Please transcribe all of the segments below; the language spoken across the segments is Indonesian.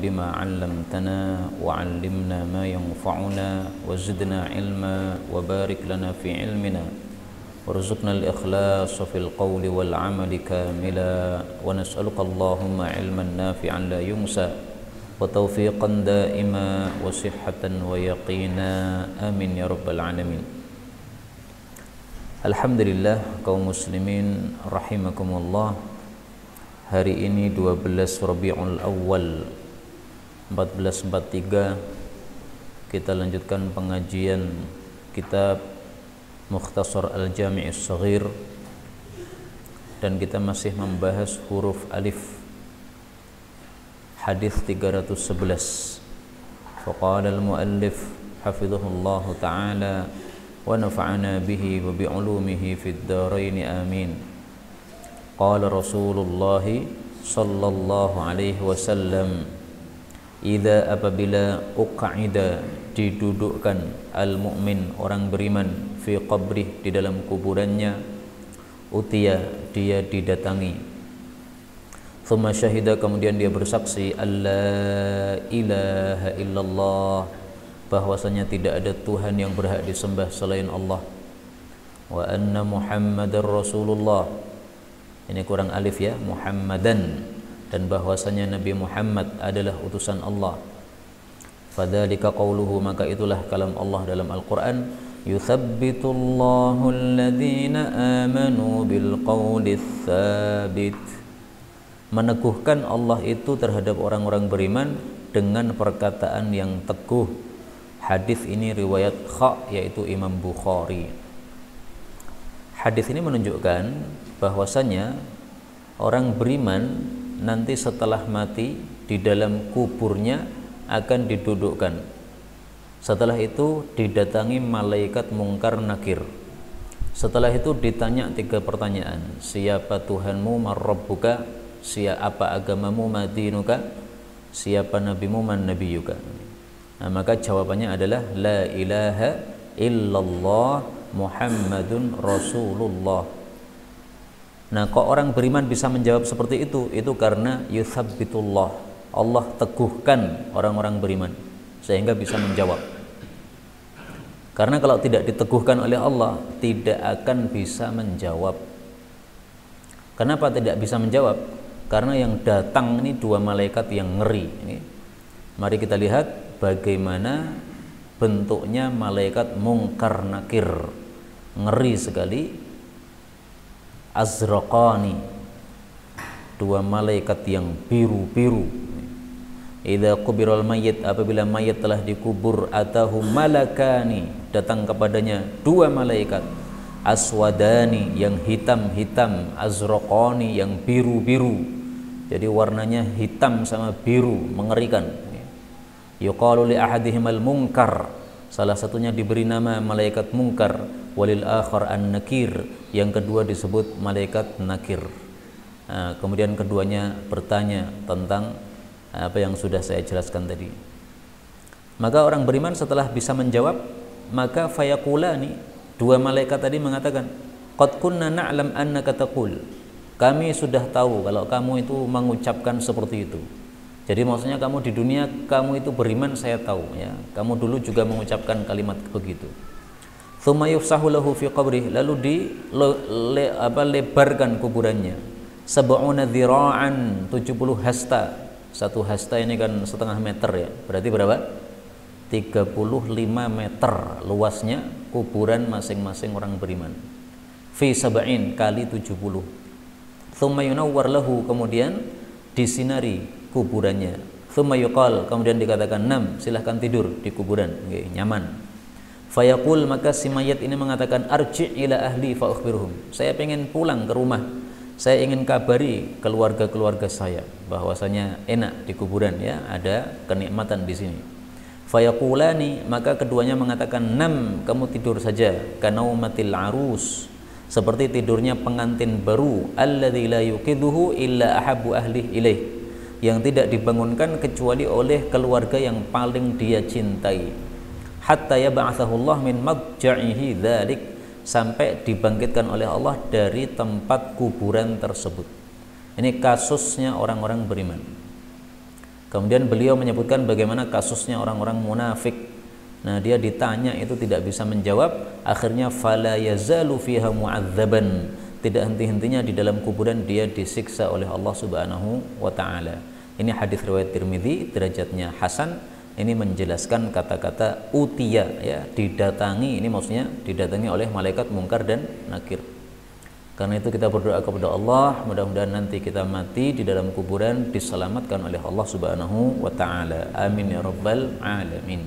بما علمتنا وعلمنا ما ينفعنا وزدنا علما وبارك لنا في علمنا وارزقنا الإخلاص في القول والعمل كاملا ونسألك اللهم علما نافعا لا ينسى وتوفيقا دائما وصحة ويقينا آمين يا رب العالمين. Alhamdulillah kaum muslimin rahimakumullah. Hari ini 12 Rabiul Awal 1443 kita lanjutkan pengajian kitab Mukhtasar Al-Jami' As-Saghir dan kita masih membahas huruf alif. Hadis 311. Faqala al-muallif hafizahullahu ta'ala wa nafa'ana bihi wa bi'ulumihi fid dharain amin. Qala Rasulullah sallallahu alaihi wasallam, idza apabila uq'ida didudukkan al-mu'min orang beriman fi qabrih di dalam kuburannya, utiya dia didatangi, thumma syahida kemudian dia bersaksi alla ilaha illallah bahwasanya tidak ada Tuhan yang berhak disembah selain Allah, wa anna Muhammadar Rasulullah, ini kurang alif ya, Muhammadan, dan bahwasanya Nabi Muhammad adalah utusan Allah. Fadzalika qauluhu, maka itulah kalam Allah dalam Al-Qur'an, yuthabbitullahu alladhina amanu bilqawli tsabit, meneguhkan Allah itu terhadap orang-orang beriman dengan perkataan yang teguh. Hadis ini riwayat Kha, yaitu Imam Bukhari. Hadis ini menunjukkan bahwasanya orang beriman nanti setelah mati di dalam kuburnya akan didudukkan. Setelah itu didatangi malaikat mungkar nakir. Setelah itu ditanya 3 pertanyaan. Siapa Tuhanmu, marrabbuka, siapa agamamu, madinuka, siapa nabimu, man nabiyuka. Nah, maka jawabannya adalah la ilaha illallah Muhammadun Rasulullah. Nah, kok orang beriman bisa menjawab seperti itu? Itu karena yuthabbitullah, Allah teguhkan orang-orang beriman sehingga bisa menjawab. Karena kalau tidak diteguhkan oleh Allah, tidak akan bisa menjawab. Kenapa tidak bisa menjawab? Karena yang datang ini 2 malaikat yang ngeri. Ini, mari kita lihat bagaimana bentuknya malaikat mungkar nakir, ngeri sekali. Azraqani, 2 malaikat yang biru-biru. Idza qubiral mayyit, apabila mayit telah dikubur, atahu malakani, datang kepadanya 2 malaikat. Aswadani, yang hitam-hitam, azraqani, yang biru-biru. Jadi warnanya hitam sama biru, mengerikan. Yuqalu li ahadihimal munkar, salah satunya diberi nama malaikat munkar, walil akhar an-nakir, yang kedua disebut malaikat nakir. Nah, kemudian keduanya bertanya tentang apa yang sudah saya jelaskan tadi. Maka orang beriman setelah bisa menjawab, maka fayaqulani, 2 malaikat tadi mengatakan, qad kunna na'lam annaka taqul, kami sudah tahu kalau kamu itu mengucapkan seperti itu. Jadi maksudnya kamu di dunia kamu itu beriman, saya tahu ya. Kamu dulu juga mengucapkan kalimat begitu. Tsumma yufsahu lahu fi qabrih, lalu lebarkan kuburannya. Sab'una dzira'an, 70 hasta. 1 hasta ini kan setengah meter ya. Berarti berapa? 35 meter luasnya kuburan masing-masing orang beriman. Fi sab'in kali 70. Tsumma yunawwar lahu, kemudian disinari kuburannya. Tsumma yuqal, kemudian dikatakan, nam, silahkan tidur di kuburan, okay, nyaman. Fayaqul, maka si mayat ini mengatakan, arji' ila ahli fa ukhbirhum, saya pengen pulang ke rumah, saya ingin kabari keluarga-keluarga saya bahwasanya enak di kuburan ya, ada kenikmatan di sini. Fayaqulani, maka keduanya mengatakan, nam, kamu tidur saja, kanaumatil arus, seperti tidurnya pengantin baru, alladzi la yuqidhuhu illa ahabbu ahli ilaih, yang tidak dibangunkan kecuali oleh keluarga yang paling dia cintai. Hatta yab'atsahullah min madja'ihi dzalik, sampai dibangkitkan oleh Allah dari tempat kuburan tersebut. Ini kasusnya orang-orang beriman. Kemudian beliau menyebutkan bagaimana kasusnya orang-orang munafik. Nah, dia ditanya itu tidak bisa menjawab, akhirnya fala yazalu fiha mu'adzaban, tidak henti-hentinya di dalam kuburan dia disiksa oleh Allah Subhanahu wa taala. Ini hadis riwayat Tirmidzi, derajatnya hasan. Ini menjelaskan kata-kata utiya, ya, didatangi. Ini maksudnya didatangi oleh malaikat mungkar dan nakir. Karena itu kita berdoa kepada Allah, mudah-mudahan nanti kita mati di dalam kuburan diselamatkan oleh Allah Subhanahu wa taala. Amin ya rabbal alamin.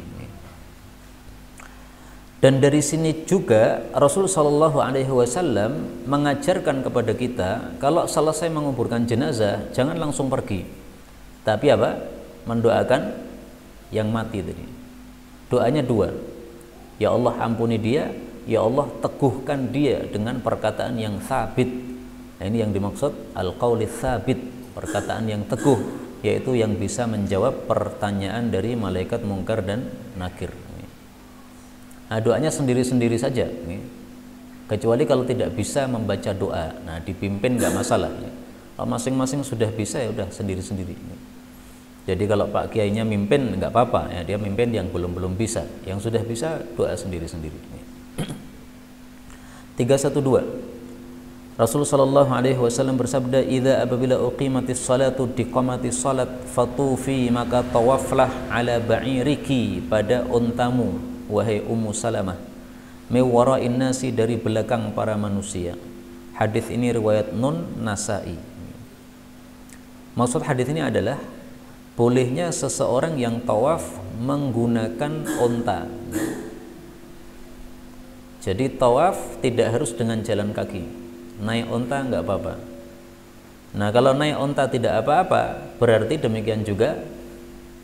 Dan dari sini juga Rasul sallallahu alaihi wasallam mengajarkan kepada kita, kalau selesai menguburkan jenazah jangan langsung pergi. Tapi apa? Mendoakan yang mati tadi. Doanya dua. Ya Allah, ampuni dia. Ya Allah, teguhkan dia dengan perkataan yang sabit. Nah, ini yang dimaksud al-qauli sabit, perkataan yang teguh, yaitu yang bisa menjawab pertanyaan dari malaikat mungkar dan nakir. Nah, doanya sendiri-sendiri saja, kecuali kalau tidak bisa membaca doa. Nah, dipimpin nggak masalah. Kalau masing-masing sudah bisa, ya udah sendiri-sendiri. Jadi kalau Pak Kiainya mimpin nggak apa-apa, ya, dia mimpin yang belum bisa. Yang sudah bisa doa sendiri-sendiri. 312. Rasulullah sallallahu alaihi wasallam bersabda, "Idza apabila uqimatis salatu diqamatis salat fatufi maka tawaflah ala ba'iriki pada untamu wahai Ummu Salamah mi wara'in nasi dari belakang para manusia." Hadis ini riwayat Nun Nasa'i. Maksud hadis ini adalah bolehnya seseorang yang tawaf menggunakan unta. Jadi tawaf tidak harus dengan jalan kaki, naik unta nggak apa-apa. Nah, kalau naik unta tidak apa-apa, berarti demikian juga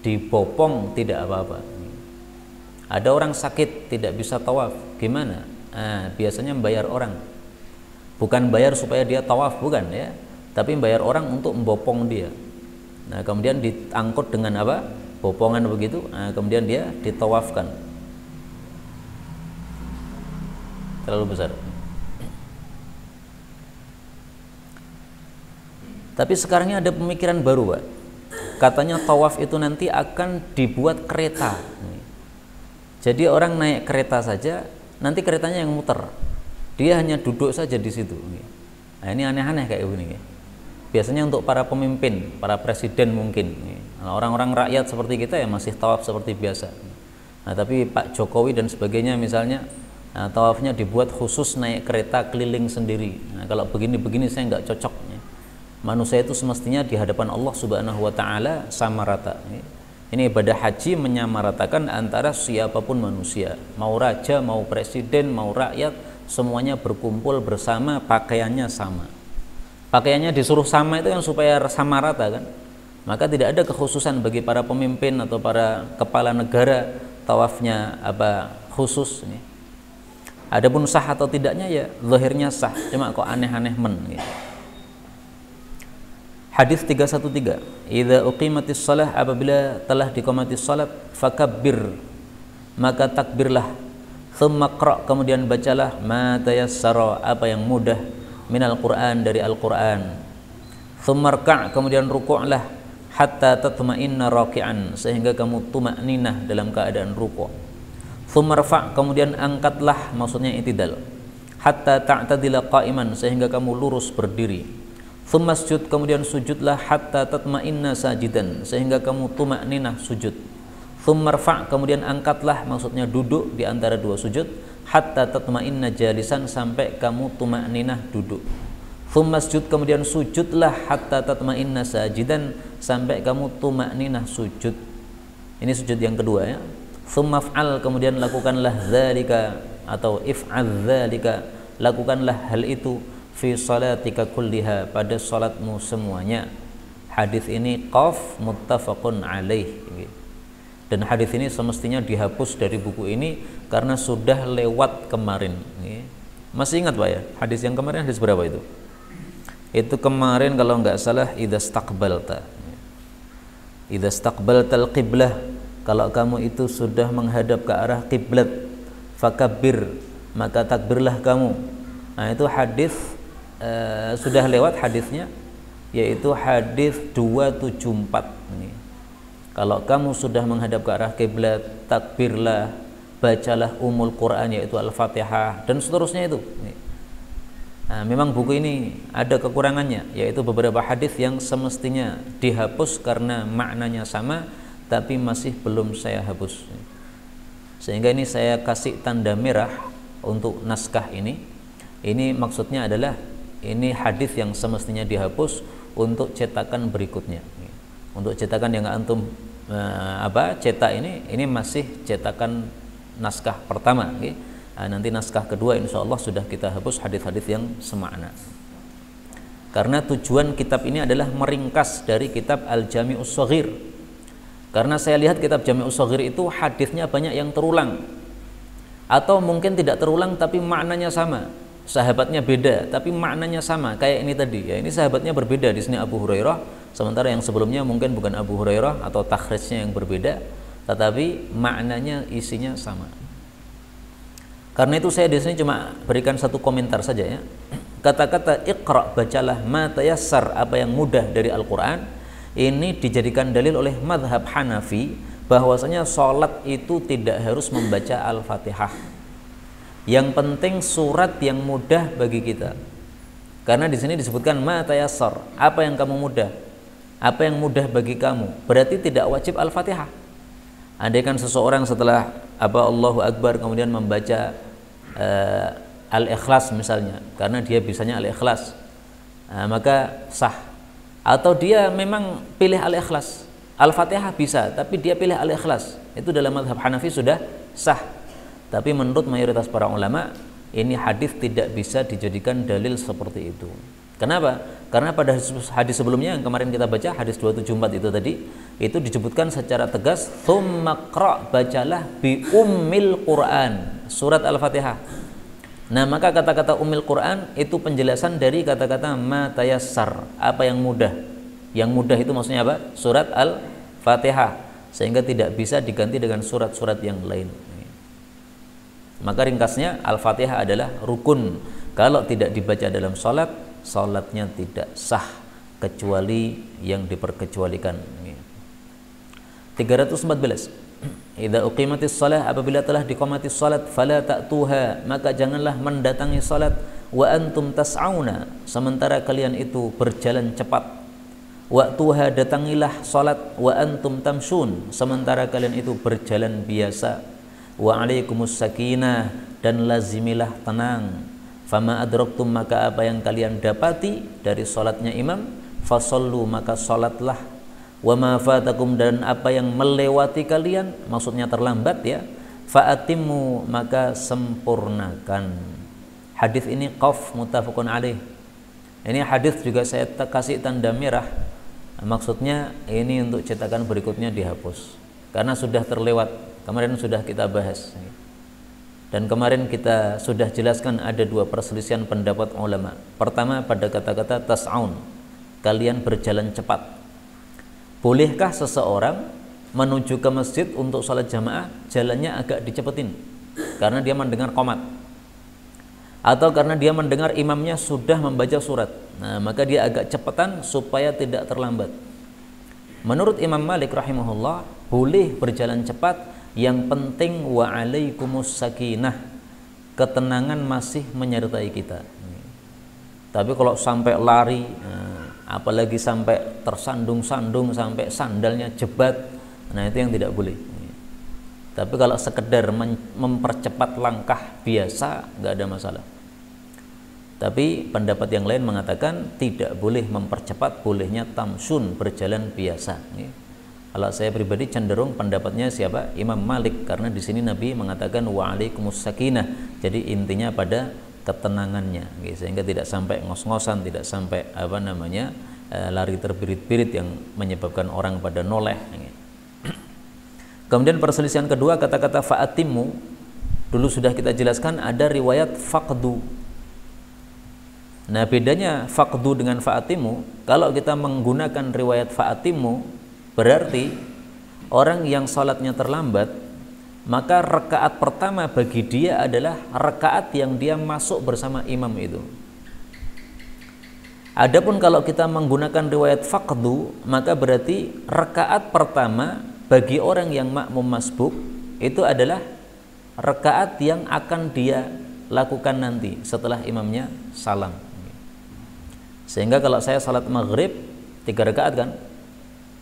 dibopong tidak apa-apa. Ada orang sakit tidak bisa tawaf, gimana? Nah, biasanya membayar orang, bukan bayar supaya dia tawaf, bukan ya, tapi bayar orang untuk membopong dia. Nah, kemudian diangkut dengan apa? Bopongan begitu. Nah, kemudian dia ditawafkan. Terlalu besar. Tapi sekarang ini ada pemikiran baru, Pak. Katanya tawaf itu nanti akan dibuat kereta. Jadi orang naik kereta saja, nanti keretanya yang muter. Dia hanya duduk saja di situ. Nah, ini aneh-aneh kayak begini. Biasanya untuk para pemimpin, para presiden mungkin. Orang-orang rakyat seperti kita ya masih tawaf seperti biasa. Nah, tapi Pak Jokowi dan sebagainya misalnya, nah, tawafnya dibuat khusus naik kereta keliling sendiri. Nah, kalau begini-begini saya nggak cocok. Manusia itu semestinya di hadapan Allah Subhanahu wa taala sama rata. Ini ibadah haji menyamaratakan antara siapapun manusia, mau raja, mau presiden, mau rakyat, semuanya berkumpul bersama, pakaiannya sama. Pakaiannya disuruh sama itu kan supaya sama rata kan. Maka tidak ada kekhususan bagi para pemimpin atau para kepala negara tawafnya apa khusus ini. Adapun sah atau tidaknya ya zahirnya sah, cuma kok aneh-aneh gitu. Hadis 313, idza uqimatis shalah, apabila telah diqamatis salat, fakabbir, maka takbirlah, thumma qra, kemudian bacalah, ma tayassara, apa yang mudah, minal Qur'an, dari Al-Qur'an, thumma rka', kemudian rukuklah, hatta tatma'inna raki'an, sehingga kamu tuma'ninah dalam keadaan rukuk, thumma rfa', kemudian angkatlah, maksudnya i'tidal, hatta ta'tadila qa'iman, sehingga kamu lurus berdiri, thumma sujud, kemudian sujudlah, hatta tatma'inna sajidan, sehingga kamu tuma'ninah sujud, thumma rfa', kemudian angkatlah, maksudnya duduk di antara dua sujud, hatta tatma'inna jalisan, sampai kamu tuma'ninah duduk, thumma sujud, kemudian sujudlah, hatta tatma'inna sajidan, sampai kamu tuma'ninah sujud. Ini sujud yang kedua ya. Thumma f'al, kemudian lakukanlah dzalika atau if'al dzalika, lakukanlah hal itu, fi salatika kulliha, pada salatmu semuanya. Hadis ini qaf muttafaqun alaih. Dan hadis ini semestinya dihapus dari buku ini karena sudah lewat kemarin. Masih ingat Pak ya? Hadis yang kemarin hadis berapa itu? Itu kemarin kalau nggak salah idza staqbaltal qiblah, kalau kamu itu sudah menghadap ke arah kiblat, fakabbir, maka takbirlah kamu. Nah, itu hadis sudah lewat hadisnya, yaitu hadis 274. Kalau kamu sudah menghadap ke arah kiblat, takbirlah, bacalah Quran yaitu Al-Fatihah dan seterusnya itu. Nah, memang buku ini ada kekurangannya, yaitu beberapa hadis yang semestinya dihapus karena maknanya sama, tapi masih belum saya hapus. Sehingga ini saya kasih tanda merah untuk naskah ini. Ini maksudnya adalah ini hadis yang semestinya dihapus untuk cetakan berikutnya. Untuk cetakan yang antum cetak ini masih cetakan naskah pertama. Nah, nanti naskah kedua insya Allah sudah kita hapus hadis-hadis yang semakna. Karena tujuan kitab ini adalah meringkas dari kitab Al-Jami'us Shaghir. Karena saya lihat kitab Jami'us Shaghir itu hadisnya banyak yang terulang, atau mungkin tidak terulang tapi maknanya sama. Sahabatnya beda tapi maknanya sama, kayak ini tadi ya, ini sahabatnya berbeda, di sini Abu Hurairah, sementara yang sebelumnya mungkin bukan Abu Hurairah atau takhrijnya yang berbeda, tetapi maknanya isinya sama. Karena itu saya di sini cuma berikan satu komentar saja ya. Kata-kata iqra, bacalah, ma tayassar, apa yang mudah dari Al-Qur'an, ini dijadikan dalil oleh madhab Hanafi bahwasanya sholat itu tidak harus membaca Al-Fatihah. Yang penting surat yang mudah bagi kita. Karena di sini disebutkan ma tayassar, apa yang kamu mudah, apa yang mudah bagi kamu. Berarti tidak wajib Al-Fatihah. Andaikan seseorang setelah Allahu Akbar kemudian membaca Al-Ikhlas misalnya, karena dia bisanya Al-Ikhlas, maka sah. Atau dia memang pilih Al-Ikhlas, Al-Fatihah bisa, tapi dia pilih Al-Ikhlas, itu dalam mazhab Hanafi sudah sah. Tapi menurut mayoritas para ulama, ini hadis tidak bisa dijadikan dalil seperti itu. Kenapa? Karena pada hadis sebelumnya yang kemarin kita baca, hadis 274 itu tadi, itu disebutkan secara tegas, tsumma qra, bacalah bi ummil Quran, surat Al-Fatihah. Nah, maka kata-kata ummil Quran itu penjelasan dari kata-kata ma tayassar, apa yang mudah. Yang mudah itu maksudnya apa? Surat Al-Fatihah. Sehingga tidak bisa diganti dengan surat-surat yang lain. Maka ringkasnya Al-Fatihah adalah rukun. Kalau tidak dibaca dalam sholat, sholatnya tidak sah kecuali yang diperkecualikan. 314. Idza uqimatis shalah, apabila telah diqamatis salat, fala ta'tuha, maka janganlah mendatangi salat, wa antum tas'auna, sementara kalian itu berjalan cepat. Wa'tuha, datangilah salat, wa antum tamshun, sementara kalian itu berjalan biasa. Wa alaikumus sakinah, dan lazimilah tenang. Fama adraktum, maka apa yang kalian dapati dari salatnya imam, fasallu, maka salatlah. Wa ma fatakum, dan apa yang melewati kalian, maksudnya terlambat ya, fa'atimmu, maka sempurnakan. Hadis ini qaf muttafaqun alaih. Ini hadis juga saya kasih tanda merah. Maksudnya ini untuk cetakan berikutnya dihapus karena sudah terlewat. Kemarin sudah kita bahas, dan kemarin kita sudah jelaskan ada dua perselisihan pendapat ulama. Pertama pada kata-kata tas'aun, kalian berjalan cepat. Bolehkah seseorang menuju ke masjid untuk sholat jamaah jalannya agak dicepetin karena dia mendengar qomat, atau karena dia mendengar imamnya sudah membaca surat, nah maka dia agak cepetan supaya tidak terlambat. Menurut Imam Malik rahimahullah, boleh berjalan cepat, yang penting wa alaikumus sakinah, ketenangan masih menyertai kita. Tapi kalau sampai lari, apalagi sampai tersandung-sandung, sampai sandalnya jebat, nah itu yang tidak boleh. Tapi kalau sekedar mempercepat langkah biasa, nggak ada masalah. Tapi pendapat yang lain mengatakan tidak boleh mempercepat, bolehnya tamsun, berjalan biasa. Kalau saya pribadi cenderung pendapatnya siapa? Imam Malik, karena di sini Nabi mengatakan wa alaikumus sakinah. Jadi intinya pada ketenangannya, sehingga tidak sampai ngos-ngosan, tidak sampai lari terbirit-birit yang menyebabkan orang pada noleh. Kemudian perselisihan kedua, kata-kata fa'atimmu, dulu sudah kita jelaskan ada riwayat faqdu. Nah, bedanya faqdu dengan fa'atimmu, kalau kita menggunakan riwayat fa'atimmu, berarti orang yang sholatnya terlambat, maka rakaat pertama bagi dia adalah rakaat yang dia masuk bersama imam itu. Adapun kalau kita menggunakan riwayat faqdu, maka berarti rakaat pertama bagi orang yang makmum masbuk itu adalah rakaat yang akan dia lakukan nanti setelah imamnya salam. Sehingga kalau saya salat maghrib 3 rakaat kan,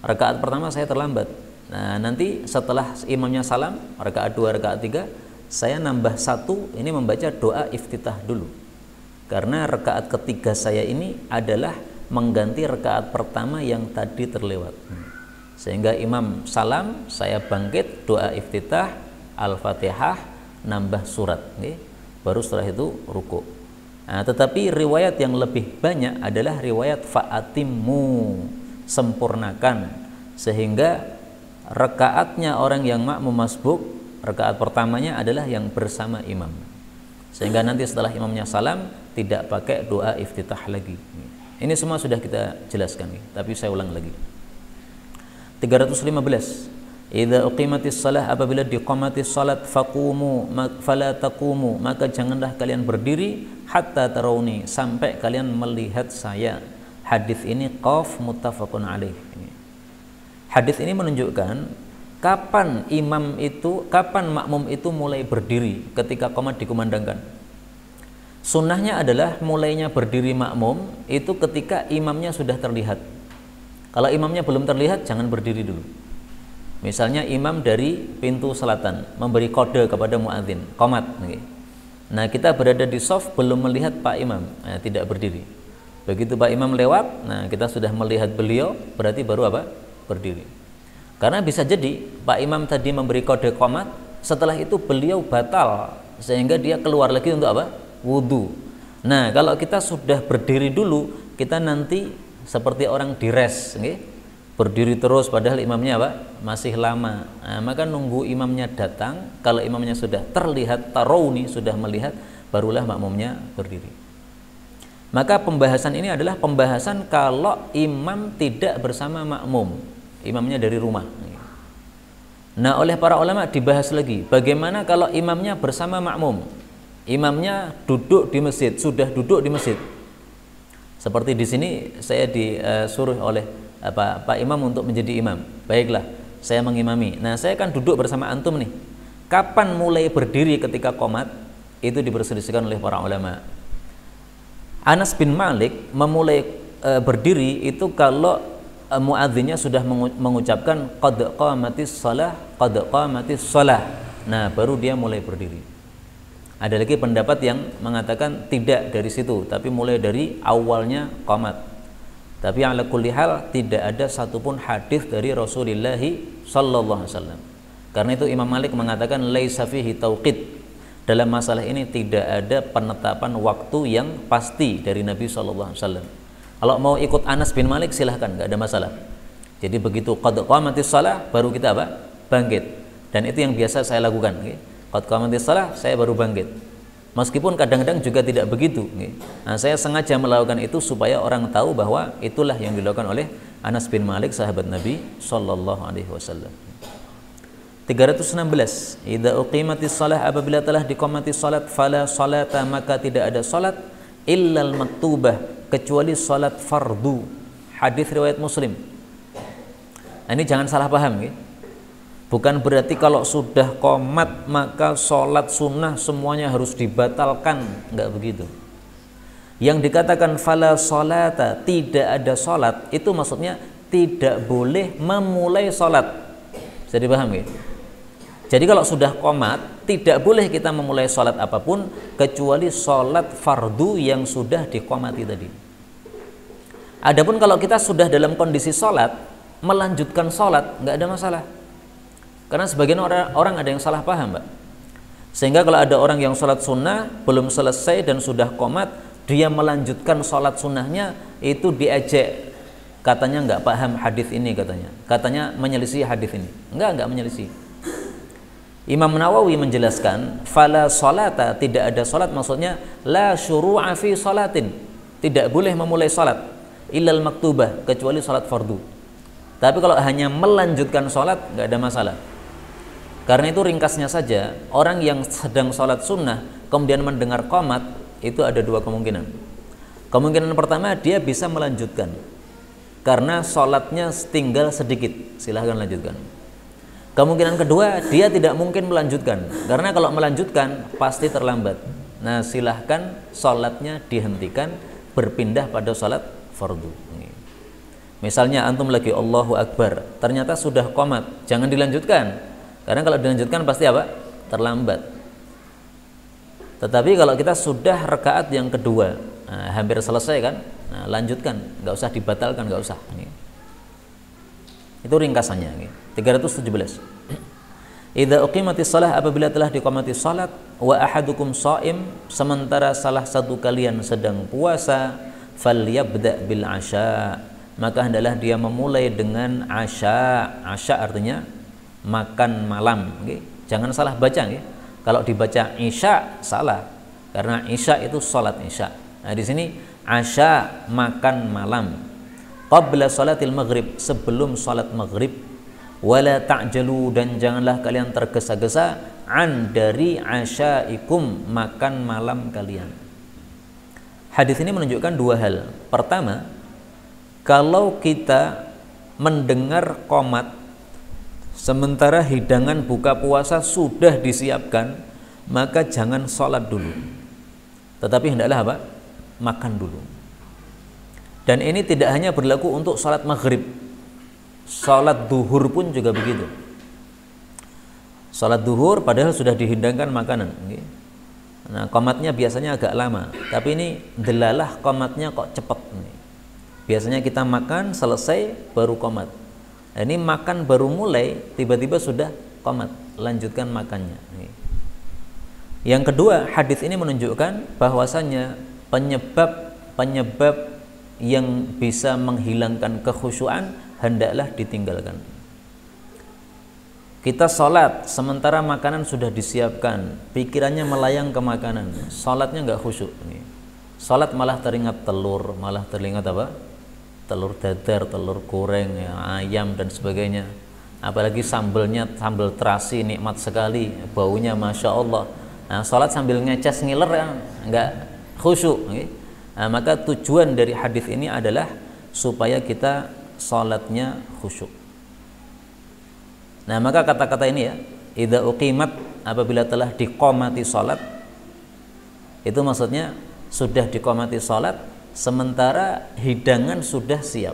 rakaat pertama saya terlambat. Nah nanti setelah imamnya salam, rakaat 2, rakaat 3, saya nambah 1, ini membaca doa iftitah dulu. Karena rakaat ketiga saya ini adalah mengganti rakaat pertama yang tadi terlewat. Sehingga imam salam, saya bangkit, doa iftitah, al-fatihah, nambah surat. Baru setelah itu ruku. Nah, tetapi riwayat yang lebih banyak adalah riwayat fa'atimmu, sempurnakan. Sehingga rakaatnya orang yang makmum masbuk, rakaat pertamanya adalah yang bersama imam. Sehingga nanti setelah imamnya salam tidak pakai doa iftitah lagi. Ini semua sudah kita jelaskan, tapi saya ulang lagi. 315. Idza uqimatis shalah, apabila diqamatis salat, faqumu fala taqumu, maka janganlah kalian berdiri hatta tarawni, sampai kalian melihat saya. Hadis ini qaf muttafaqun alaih. Hadis ini menunjukkan kapan makmum itu mulai berdiri ketika qomat dikumandangkan. Sunnahnya adalah mulainya berdiri makmum itu ketika imamnya sudah terlihat. Kalau imamnya belum terlihat, jangan berdiri dulu. Misalnya imam dari pintu selatan memberi kode kepada muadzin, qomat. Nah kita berada di shaf belum melihat Pak Imam, tidak berdiri. Begitu Pak Imam lewat, nah kita sudah melihat beliau, berarti baru apa? Berdiri. Karena bisa jadi Pak Imam tadi memberi kode qomat, setelah itu beliau batal sehingga dia keluar lagi untuk apa? Wudu. Nah kalau kita sudah berdiri dulu, kita nanti seperti orang dires, berdiri terus padahal imamnya apa? Masih lama. Nah, maka nunggu imamnya datang. Kalau imamnya sudah terlihat tarawni, sudah melihat, barulah makmumnya berdiri. Maka pembahasan ini adalah pembahasan kalau imam tidak bersama makmum, imamnya dari rumah. Nah oleh para ulama dibahas lagi, bagaimana kalau imamnya bersama makmum, imamnya duduk di masjid, sudah duduk di masjid. Seperti di sini saya disuruh oleh Pak Imam untuk menjadi imam. Baiklah, saya mengimami. Nah saya akan duduk bersama antum nih. Kapan mulai berdiri ketika qomat? Itu diperselisihkan oleh para ulama. Anas bin Malik memulai berdiri itu kalau muadzinnya sudah mengucapkan qad qamatis shalah, qad qamatis shalah. Nah baru dia mulai berdiri. Ada lagi pendapat yang mengatakan tidak dari situ, tapi mulai dari awalnya qomat. Tapi ala kulli hal tidak ada satupun hadis dari Rasulullah sallallahu alaihi wasallam. Karena itu Imam Malik mengatakan laisa fihi tauqid. Dalam masalah ini tidak ada penetapan waktu yang pasti dari Nabi sallallahu alaihi wasallam. Kalau mau ikut Anas bin Malik silahkan, nggak ada masalah. Jadi begitu qad qamatis shalah baru kita apa? Bangkit. Dan itu yang biasa saya lakukan, qad qamatis shalah saya baru bangkit. Meskipun kadang-kadang juga tidak begitu. Nah, saya sengaja melakukan itu supaya orang tahu bahwa itulah yang dilakukan oleh Anas bin Malik, sahabat Nabi sallallahu alaihi wasallam. 316. Idza uqimatis shalah, apabila telah diqamati salat, fala salata, maka tidak ada salat illal maktubah, kecuali salat fardu. Hadis riwayat Muslim. Nah, ini jangan salah paham, bukan berarti kalau sudah qomat maka sholat sunnah semuanya harus dibatalkan, enggak begitu. Yang dikatakan fala sholata, tidak ada sholat, itu maksudnya tidak boleh memulai sholat. Bisa dipahami? Jadi kalau sudah qomat tidak boleh kita memulai sholat apapun kecuali sholat fardu yang sudah diqomati tadi. Adapun kalau kita sudah dalam kondisi sholat, melanjutkan sholat nggak ada masalah. Karena sebagian orang ada yang salah paham, Mbak. Sehingga kalau ada orang yang sholat sunnah belum selesai dan sudah qomat, dia melanjutkan sholat sunnahnya, itu diejek. Katanya nggak paham hadis ini, katanya menyelisih hadis ini. Nggak menyelisih. Imam Nawawi menjelaskan, fala sholata, tidak ada sholat, maksudnya la syuru'a fi sholatin, tidak boleh memulai sholat illal maktubah, kecuali sholat fardu. Tapi kalau hanya melanjutkan sholat nggak ada masalah. Karena itu ringkasnya saja, orang yang sedang sholat sunnah kemudian mendengar qomat, itu ada dua kemungkinan. Kemungkinan pertama dia bisa melanjutkan karena sholatnya tinggal sedikit, silahkan lanjutkan. Kemungkinan kedua dia tidak mungkin melanjutkan karena kalau melanjutkan pasti terlambat. Nah silahkan sholatnya dihentikan, berpindah pada sholat fardu. Misalnya antum lagi Allahu Akbar, ternyata sudah qomat, jangan dilanjutkan karena kalau dilanjutkan pasti apa? Terlambat. Tetapi kalau kita sudah rakaat yang kedua, nah, hampir selesai kan, nah, lanjutkan, nggak usah dibatalkan, nggak usah. Itu ringkasannya. 317. Idza uqimatis shalah, apabila telah diqamati salat, wa ahadukum shaim, sementara salah satu kalian sedang puasa, falyabda bil asya, maka hendaklah dia memulai dengan asya. Asya artinya makan malam. Jangan salah baca. Kalau dibaca isya salah, karena isya itu salat isya. Nah di sini asya makan malam. Qabla salatil maghrib, sebelum salat maghrib. Wala ta'jalu, dan janganlah kalian tergesa-gesa an dari asyaikum, makan malam kalian. Hadis ini menunjukkan dua hal. Pertama, kalau kita mendengar qomat sementara hidangan buka puasa sudah disiapkan, maka jangan sholat dulu, tetapi hendaklah apa? Makan dulu. Dan ini tidak hanya berlaku untuk sholat maghrib, sholat duhur pun juga begitu. Sholat duhur padahal sudah dihidangkan makanan. Nah qomatnya biasanya agak lama, tapi ini delalah qomatnya kok cepat. Biasanya kita makan selesai baru qomat. Ini makan baru mulai, tiba-tiba sudah qomat, lanjutkan makannya. Yang kedua, hadis ini menunjukkan bahwasannya penyebab yang bisa menghilangkan kekhusyuan hendaklah ditinggalkan. Kita sholat sementara makanan sudah disiapkan, pikirannya melayang ke makanan, sholatnya nggak khusyuk. Sholat malah teringat telur, malah teringat apa? Telur dadar, telur goreng, ya, ayam dan sebagainya. Apalagi sambelnya sambal terasi, nikmat sekali, baunya masya Allah. Nah, sholat sambil ngeces ngiler ya, nggak khusyuk. Nah, maka tujuan dari hadis ini adalah supaya kita sholatnya khusyuk. Nah, maka kata-kata ini ya, idza uqimat, apabila telah diqomati sholat, itu maksudnya sudah diqomati sholat sementara hidangan sudah siap.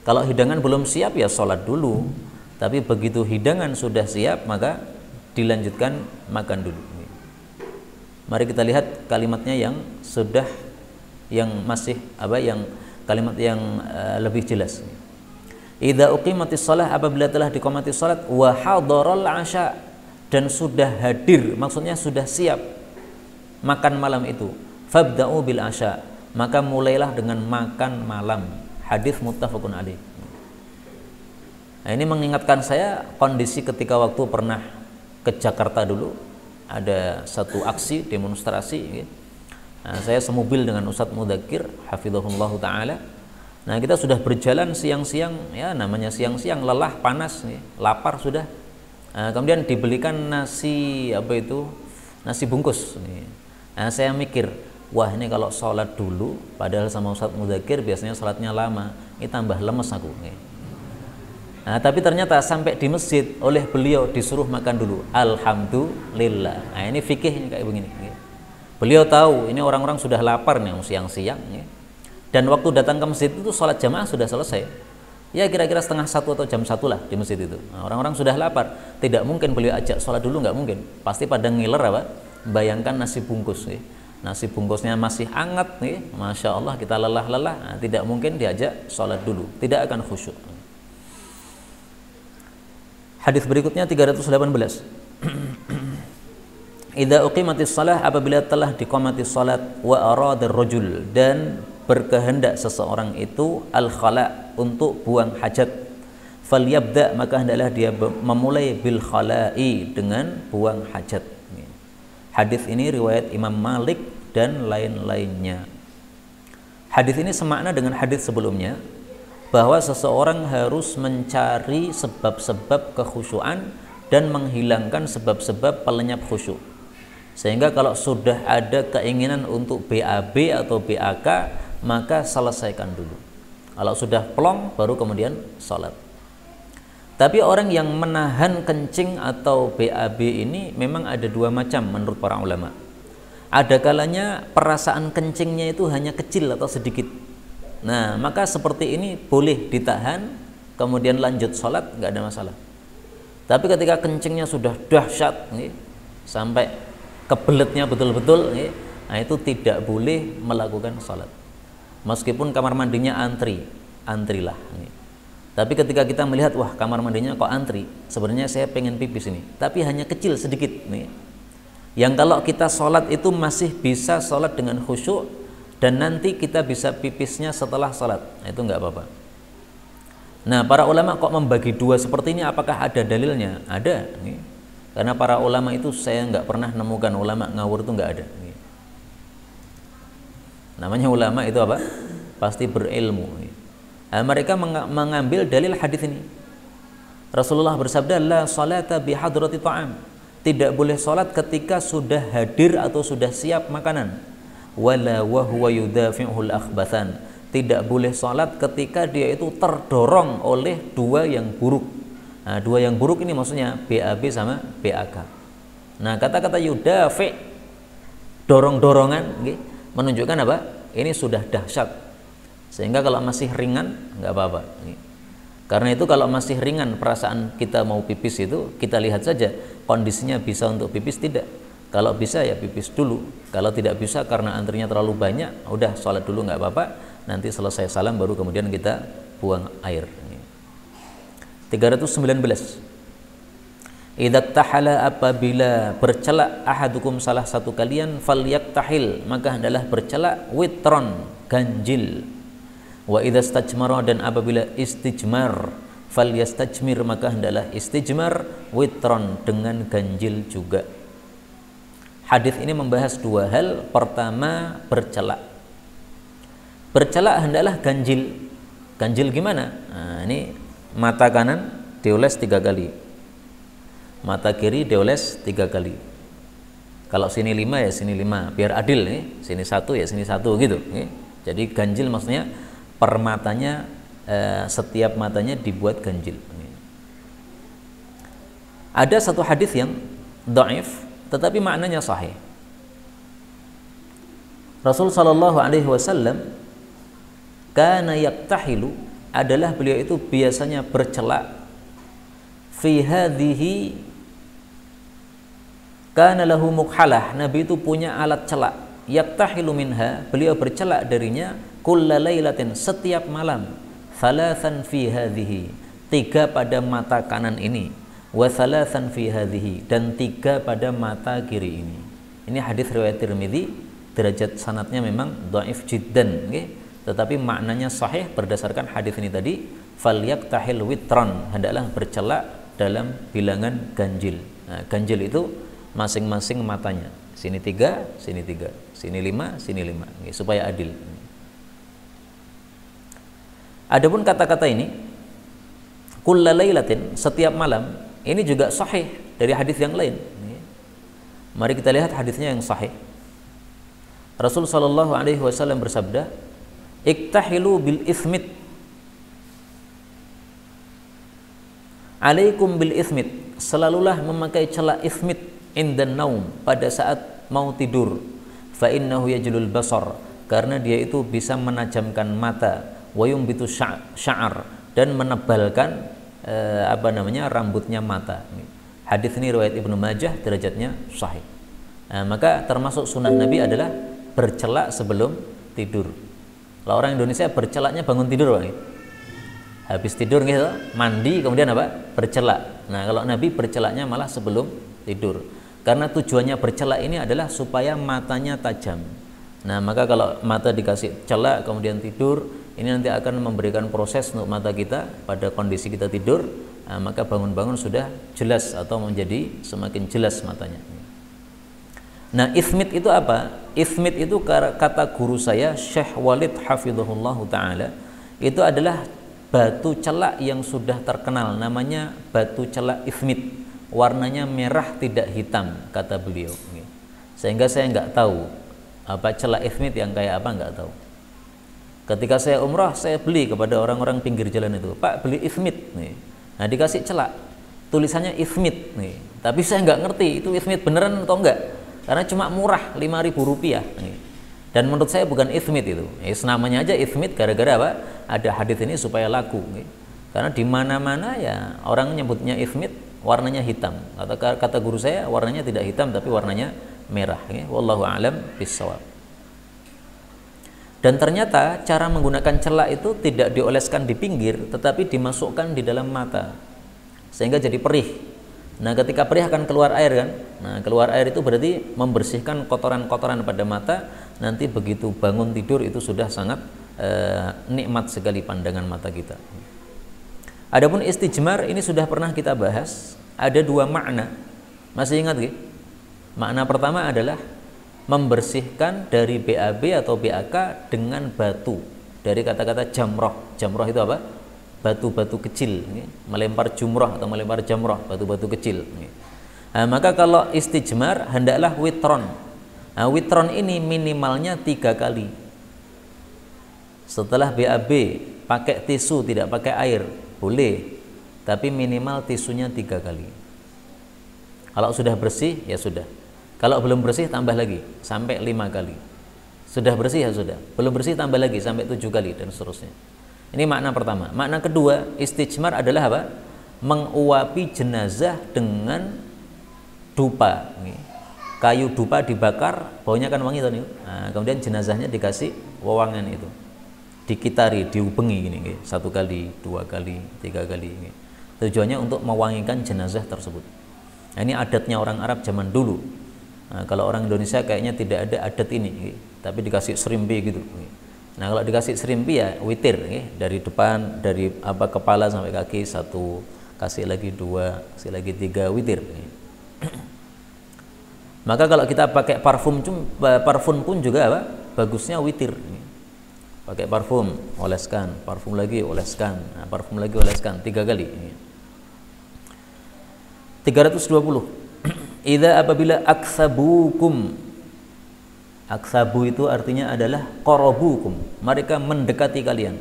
Kalau hidangan belum siap ya sholat dulu, tapi begitu hidangan sudah siap maka dilanjutkan makan dulu. Mari kita lihat kalimatnya yang sudah, yang masih apa, yang kalimat yang lebih jelas. Idza uqimatis shalah, apabila telah diqomati salat, wa hadaral asya, dan sudah hadir, maksudnya sudah siap makan malam itu, fabda'u bil asya, maka mulailah dengan makan malam. Hadis muttafaqun alaih. Nah, ini mengingatkan saya kondisi ketika waktu pernah ke Jakarta dulu, ada satu aksi demonstrasi. Nah, saya semobil dengan Ustadz Mudakir hafizahullah taala. Nah, kita sudah berjalan siang-siang, ya namanya siang-siang, lelah, panas, lapar sudah. Nah, kemudian dibelikan nasi nasi bungkus. Nah, saya mikir, wah ini kalau sholat dulu, padahal sama Ustadz Mudakir biasanya sholatnya lama, ini tambah lemes aku. Nah, tapi ternyata sampai di masjid oleh beliau disuruh makan dulu. Alhamdulillah. Nah, ini fikihnya kayak begini. Beliau tahu ini orang-orang sudah lapar nih siang-siang. Dan waktu datang ke masjid itu sholat jamaah sudah selesai. Ya kira-kira setengah satu atau jam 1 lah di masjid itu. Nah, orang-orang sudah lapar. Tidak mungkin beliau ajak sholat dulu, nggak mungkin. Pasti pada ngiler apa? Bayangkan nasi bungkus. Nasi bungkusnya masih hangat nih, masya Allah, kita lelah-lelah. Nah, tidak mungkin diajak sholat dulu, tidak akan khusyuk. Hadis berikutnya 318. Idza uqimatis shalah, apabila telah diqamatis salat, wa aradar rajul, dan berkehendak seseorang itu al-khala, untuk buang hajat, falyabda, maka hendaklah dia memulai bil khala'i, dengan buang hajat. Hadis ini riwayat Imam Malik dan lain-lainnya. Hadis ini semakna dengan hadis sebelumnya, bahwa seseorang harus mencari sebab-sebab kekhusyuan dan menghilangkan sebab-sebab pelenyap khusyuk. Sehingga kalau sudah ada keinginan untuk BAB atau BAK, maka selesaikan dulu. Kalau sudah plong, baru kemudian sholat. Tapi orang yang menahan kencing atau BAB ini memang ada dua macam menurut para ulama. Ada kalanya perasaan kencingnya itu hanya kecil atau sedikit. Nah, maka seperti ini boleh ditahan, kemudian lanjut sholat, nggak ada masalah. Tapi ketika kencingnya sudah dahsyat, sampai kebeletnya betul-betul, nah itu tidak boleh melakukan sholat. Meskipun kamar mandinya antrilah. Tapi ketika kita melihat, wah kamar mandinya kok antri, sebenarnya saya pengen pipis ini, tapi hanya kecil sedikit. Yang kalau kita sholat itu masih bisa sholat dengan khusyuk, dan nanti kita bisa pipisnya setelah sholat, itu nggak apa-apa. Nah, para ulama kok membagi dua seperti ini, apakah ada dalilnya? Ada. Karena para ulama itu saya nggak pernah nemukan ulama ngawur itu nggak ada. Namanya ulama itu apa? Pasti berilmu. Nah, mereka mengambil dalil hadis ini. Rasulullah bersabda, la salata bihadrati ta'am. Tidak boleh salat ketika sudah hadir atau sudah siap makanan. Wala wa huwa yudafi'ul akhbathan. Tidak boleh salat ketika dia itu terdorong oleh dua yang buruk. Nah, dua yang buruk ini maksudnya BAB sama BAK. Nah, kata-kata yudafi', dorong-dorongan, menunjukkan apa? Ini sudah dahsyat. Sehingga kalau masih ringan nggak apa-apa. Karena itu kalau masih ringan perasaan kita mau pipis itu, kita lihat saja kondisinya bisa untuk pipis tidak. Kalau bisa ya pipis dulu. Kalau tidak bisa karena antrinya terlalu banyak, udah sholat dulu nggak apa-apa. Nanti selesai salam baru kemudian kita buang air. 319. Idza tahala, apabila bercelak ahadukum salah satu kalian, falyaktahil, maka hendaklah bercelak witron, ganjil. Wa idza istajmara, dan apabila istijmar, falyastajmir, maka hendaklah istijmar witron, dengan ganjil juga. Hadis ini membahas dua hal. Pertama, bercelak. Bercelak hendaklah ganjil. Ganjil gimana? Nah, ini mata kanan dioles 3 kali, mata kiri dioles 3 kali. Kalau sini 5 ya sini 5, biar adil nih. Sini 1 ya sini 1 gitu. Jadi ganjil maksudnya per matanya, setiap matanya dibuat ganjil. Ada satu hadis yang dhaif tetapi maknanya sahih. Rasul sallallahu alaihi wasallam kana yaktahilu, adalah beliau itu biasanya bercelak fi hadhihi, kana lahu mukhalah, Nabi itu punya alat celak, yaktahilu minha, beliau bercelak darinya, kullalailatin, setiap malam, thalathan fi hadhihi, 3 pada mata kanan ini, wa thalathan fi hadhihi, dan 3 pada mata kiri ini. Ini hadis riwayat Tirmidzi, derajat sanadnya memang dhaif jiddan, tetapi maknanya sahih berdasarkan hadis ini tadi, falyaktahil witran, hendaklah bercelak dalam bilangan ganjil. Nah, ganjil itu masing-masing matanya, sini 3, sini 3, sini 5, sini 5, supaya adil. Adapun kata-kata ini kullalailatin, setiap malam, ini juga sahih dari hadis yang lain. Mari kita lihat hadisnya yang sahih. Rasul sallallahu alaihi wasallam bersabda, iktahilu bil ithmit, alaikum bil ithmit, selalulah memakai celak ithmit indan naum, pada saat mau tidur, fa innahu yajlul basar, karena dia itu bisa menajamkan mata, wa yumbitu sya'ar, dan menebalkan rambutnya mata. Hadis ini riwayat Ibnu Majah, derajatnya sahih. Nah, maka termasuk sunnah Nabi adalah bercelak sebelum tidur. Kalau orang Indonesia bercelaknya bangun tidur, Bang. Habis tidur gitu, mandi kemudian apa? Bercelak. Nah, kalau Nabi bercelaknya malah sebelum tidur. Karena tujuannya bercelak ini adalah supaya matanya tajam. Nah, maka kalau mata dikasih celak kemudian tidur, ini nanti akan memberikan proses untuk mata kita pada kondisi kita tidur. Nah, maka bangun-bangun sudah jelas atau menjadi semakin jelas matanya. Nah, ithmit itu apa? Ithmit itu kata guru saya Syekh Walid hafizahullahu ta'ala, itu adalah batu celak yang sudah terkenal, namanya batu celak ithmit, warnanya merah tidak hitam, kata beliau. sehingga saya nggak tahu apa celak ismit yang kayak apa, nggak tahu. Ketika saya umrah, saya beli kepada orang-orang pinggir jalan itu, Pak beli ismit nih. Nah dikasih celak, tulisannya ismit nih. Tapi saya nggak ngerti itu ismit beneran atau enggak, karena cuma murah 5.000 rupiah nih. Dan menurut saya bukan ismit itu. Namanya aja ismit gara-gara apa? Ada hadis ini supaya laku. Nih. Karena di mana-mana ya orang nyebutnya ismit, warnanya hitam. Kata guru saya warnanya tidak hitam tapi warnanya merah. Nih. Wallahu a'lam bishawab. Dan ternyata cara menggunakan celak itu tidak dioleskan di pinggir, tetapi dimasukkan di dalam mata, sehingga jadi perih. Nah ketika perih akan keluar air kan. Nah keluar air itu berarti membersihkan kotoran-kotoran pada mata. Nanti begitu bangun tidur itu sudah sangat nikmat sekali pandangan mata kita. Adapun istijmar ini sudah pernah kita bahas. Ada dua makna. Masih ingat gak? Makna pertama adalah membersihkan dari BAB atau BAK dengan batu, dari kata-kata jamroh. Jamroh itu apa? Batu-batu kecil, melempar jumroh atau melempar jamroh, batu-batu kecil. Nah, maka kalau istijmar hendaklah witron. Nah, witron ini minimalnya 3 kali. Setelah BAB pakai tisu, tidak pakai air boleh, tapi minimal tisunya 3 kali. Kalau sudah bersih ya sudah. Kalau belum bersih tambah lagi sampai 5 kali. Sudah bersih ya sudah. Belum bersih tambah lagi sampai 7 kali dan seterusnya. Ini makna pertama. Makna kedua, istijmar adalah apa? Menguapi jenazah dengan dupa. Kayu dupa dibakar, baunya kan wangi tadi. Nah, kemudian jenazahnya dikasih wewangan itu. Dikitari, diubengi gini, 1 kali, 2 kali, 3 kali. Tujuannya untuk mewangikan jenazah tersebut. Nah, ini adatnya orang Arab zaman dulu. Nah, kalau orang Indonesia kayaknya tidak ada adat ini, tapi dikasih serimpi gitu. Nah, kalau dikasih serimpi ya witir, dari depan, dari kepala sampai kaki 1, kasih lagi 2, kasih lagi 3, witir. Maka kalau kita pakai parfum pun juga apa? Bagusnya witir. Pakai parfum, oleskan, parfum lagi, oleskan, nah, parfum lagi, oleskan 3 kali. 320. Idza apabila aksabukum. Aksabu itu artinya adalah qarabukum, mereka mendekati kalian.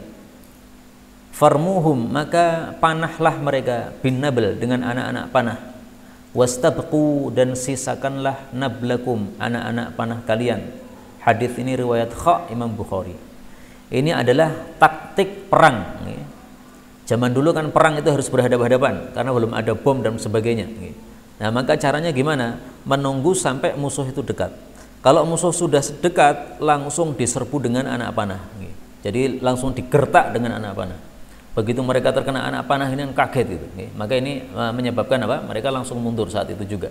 Farmuhum, maka panahlah mereka, bin nabl, dengan anak-anak panah. Wastabqu, dan sisakanlah nablakum, anak-anak panah kalian. Hadis ini riwayat Imam Bukhari. Ini adalah taktik perang. Zaman dulu kan perang itu harus berhadapan-hadapan karena belum ada bom dan sebagainya. Nah, maka caranya gimana? Menunggu sampai musuh itu dekat. Kalau musuh sudah dekat, langsung diserbu dengan anak panah. Jadi langsung digertak dengan anak panah. Begitu mereka terkena anak panah ini kaget gitu. Maka ini menyebabkan apa? Mereka langsung mundur saat itu juga.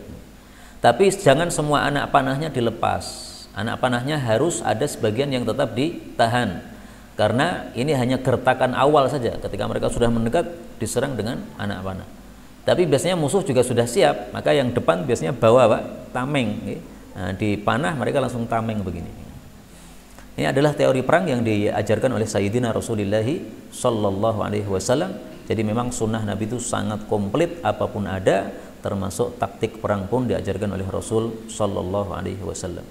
Tapi jangan semua anak panahnya dilepas. Anak panahnya harus ada sebagian yang tetap ditahan. Karena ini hanya gertakan awal saja. Ketika mereka sudah mendekat, diserang dengan anak panah. Tapi biasanya musuh juga sudah siap, maka yang depan biasanya bawa apa? Tameng. Nah, di panah mereka langsung tameng begini. Ini adalah teori perang yang diajarkan oleh Sayyidina Rasulullah Sallallahu Alaihi Wasallam. Jadi memang sunnah Nabi itu sangat komplit, apapun ada, termasuk taktik perang pun diajarkan oleh Rasul Sallallahu Alaihi Wasallam.